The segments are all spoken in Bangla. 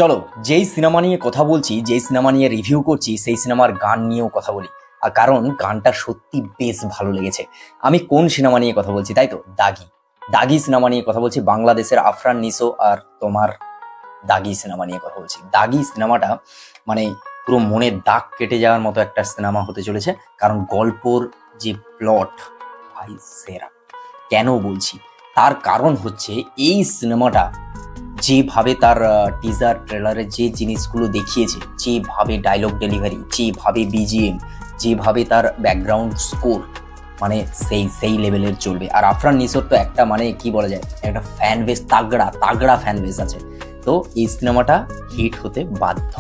চলো যেই সিনেমা নিয়ে কথা বলছি, যেই সিনেমা নিয়ে রিভিউ করছি, সেই সিনেমার গান নিয়েও কথা বলি। আর কারণ গানটা সত্যি বেশ ভালো লেগেছে। আমি কোন সিনেমা নিয়ে কথা বলছি তাই তো? দাগি। দাগি সিনেমা নিয়ে কথা বলছি, বাংলাদেশের আফরান নিশো আর তোমার দাগি সিনেমা নিয়ে কথা বলছি। দাগি সিনেমাটা মানে পুরো মনের দাগ কেটে যাওয়ার মতো একটা সিনেমা হতে চলেছে, কারণ গল্পর যে প্লট ভাই সেরা। কেন বলছি? তার কারণ হচ্ছে এই সিনেমাটা যেভাবে তার টিজার ট্রেলারে যে জিনিসগুলো দেখিয়েছে, যেভাবে ডায়লগ ডেলিভারি, যেভাবে বিজিএম, যেভাবে তার ব্যাকগ্রাউন্ড স্কোর, মানে সেই লেভেলের চলবে। আর আফরান নিশোর তো একটা মানে কি বলা যায়, একটা ফ্যান বেস, তাগড়া ফ্যান বেস আছে। তো এই সিনেমাটা হিট হতে বাধ্য,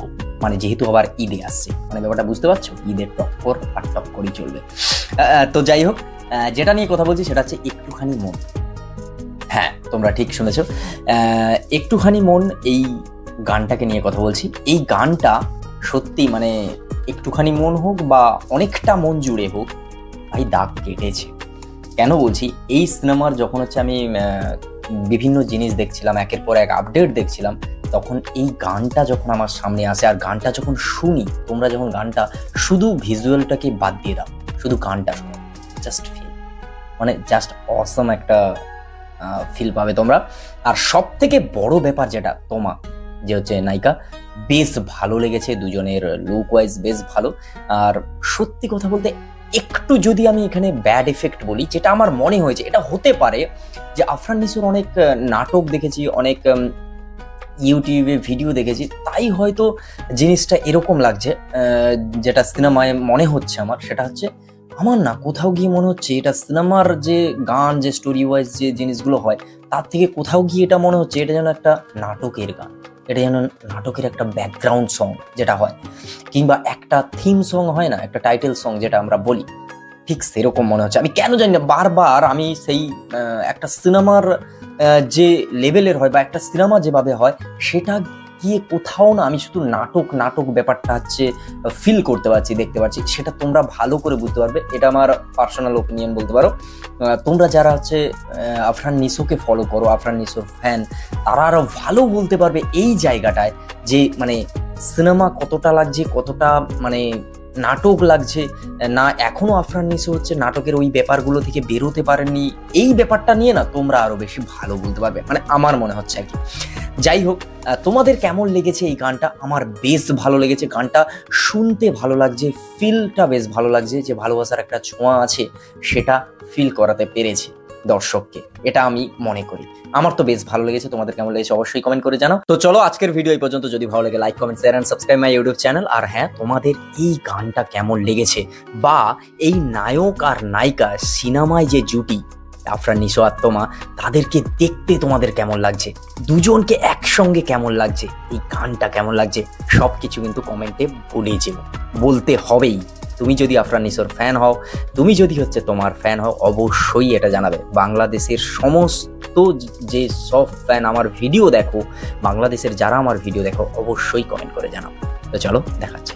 মানে যেহেতু আবার ঈদে আসছে, মানে ব্যাপারটা বুঝতে পারছো, ঈদের টক্কর আর টক্করই চলবে। তো যাই হোক, যেটা নিয়ে কথা বলছি সেটা হচ্ছে একটুখানি মন। হ্যাঁ, তোমরা ঠিক শুনেছো, একটুখানি মন এই গানটাকে নিয়ে কথা বলছি। এই গানটা সত্যি মানে একটুখানি মন হোক বা অনেকটা মন জুড়ে হোক, ভাই দাগ কেটেছে। কেন বলছি? এই সিনেমার যখন হচ্ছে আমি বিভিন্ন জিনিস দেখছিলাম, একের পর এক আপডেট দেখছিলাম, তখন এই গানটা যখন আমার সামনে আসে আর গানটা যখন শুনি, তোমরা যখন গানটা শুধু ভিজুয়ালটাকে বাদ দিয়ে দাও, শুধু গানটা শোনো, জাস্ট ফিল, মানে জাস্ট অসম একটা ফিল পাবে তোমরা। আর সব থেকে বড় ব্যাপার যেটা, তোমা যে হচ্ছে নায়িকা, বেশ ভালো লেগেছে, দুজনের লুক ওয়াইজ বেশ ভালো। আর সত্যি কথা বলতে একটু যদি আমি এখানে ব্যাড এফেক্ট বলি, যেটা আমার মনে হয়েছে, এটা হতে পারে যে আফরান নিশোর অনেক নাটক দেখেছি, অনেক ইউটিউবে ভিডিও দেখেছি, তাই হয়তো জিনিসটা এরকম লাগছে। যেটা সিনেমায় মনে হচ্ছে আমার, সেটা হচ্ছে আমার না কোথাও গিয়ে মনে হচ্ছে এটা সিনেমার যে গান, যে স্টোরি ওয়াইজ যে জিনিসগুলো হয়, তার থেকে কোথাও গিয়ে এটা মনে হচ্ছে এটা যেন একটা নাটকের গান, এটা যেন নাটকের একটা ব্যাকগ্রাউন্ড সং যেটা হয়, কিংবা একটা থিম সং হয় না, একটা টাইটেল সং যেটা আমরা বলি, ঠিক সেরকম মনে হচ্ছে। আমি কেন জানি না, বারবার আমি সেই একটা সিনেমার যে লেভেলের হয় বা একটা সিনেমা যেভাবে হয়, সেটা গিয়ে কোথাও না আমি শুধু নাটক ব্যাপারটা হচ্ছে ফিল করতে পারছি, দেখতে পাচ্ছি। সেটা তোমরা ভালো করে বুঝতে পারবে, এটা আমার পার্সোনাল ওপিনিয়ন বলতে পারো। তোমরা যারা হচ্ছে আফরান নিশোকে ফলো করো, আফরান নিশোর ফ্যান, তারা আরো ভালো বলতে পারবে এই জায়গাটায় যে মানে সিনেমা কতটা লাগছে, কতটা মানে নাটক লাগছে না, এখনো আফরান নিশো হচ্ছে নাটকের ওই ব্যাপারগুলো থেকে বেরোতে পারেননি। এই ব্যাপারটা নিয়ে না তোমরা আরো বেশি ভালো বলতে পারবে, মানে আমার মনে হচ্ছে আর কি। যাই হোক, তোমাদের কেমন লেগেছে এই গানটা? আমার বেশ ভালো লেগেছে, গানটা শুনতে ভালো লাগছে, ফিলটা বেশ ভালো লাগছে, যে ভালোবাসার একটা ছোঁয়া আছে সেটা ফিল করাতে পেরেছে দর্শককে, এটা আমি মনে করি। আমার তো বেশ ভালো লেগেছে। তোমাদের কেমন লেগেছে অবশ্যই কমেন্ট করে জানাও। তো চলো আজকের ভিডিও এই পর্যন্ত। যদি ভালো লাগে like, comment, share and subscribe my YouTube channel. আর হ্যাঁ, তোমাদের এই গানটা কেমন লেগেছে, বা এই নায়ক আর নায়িকা সিনেমায় যে জুটি আফরান নিশো আর তোমা, তাদেরকে দেখতে তোমাদের কেমন লাগছে, দুজনকে একসঙ্গে কেমন লাগছে, এই গানটা কেমন লাগছে, সবকিছু কিন্তু কমেন্টে বলে যেও, বলতে হবেই। তুমি যদি আফরান নিশোর ফ্যান হও, তুমি যদি হচ্ছে তোমার ফ্যান হও, অবশ্যই এটা জানাবে। বাংলাদেশের সমস্ত যে সব ফ্যান আমার ভিডিও দেখো, বাংলাদেশের যারা আমার ভিডিও দেখো, অবশ্যই কমেন্ট করে জানাও। তো চলো দেখাচ্ছি।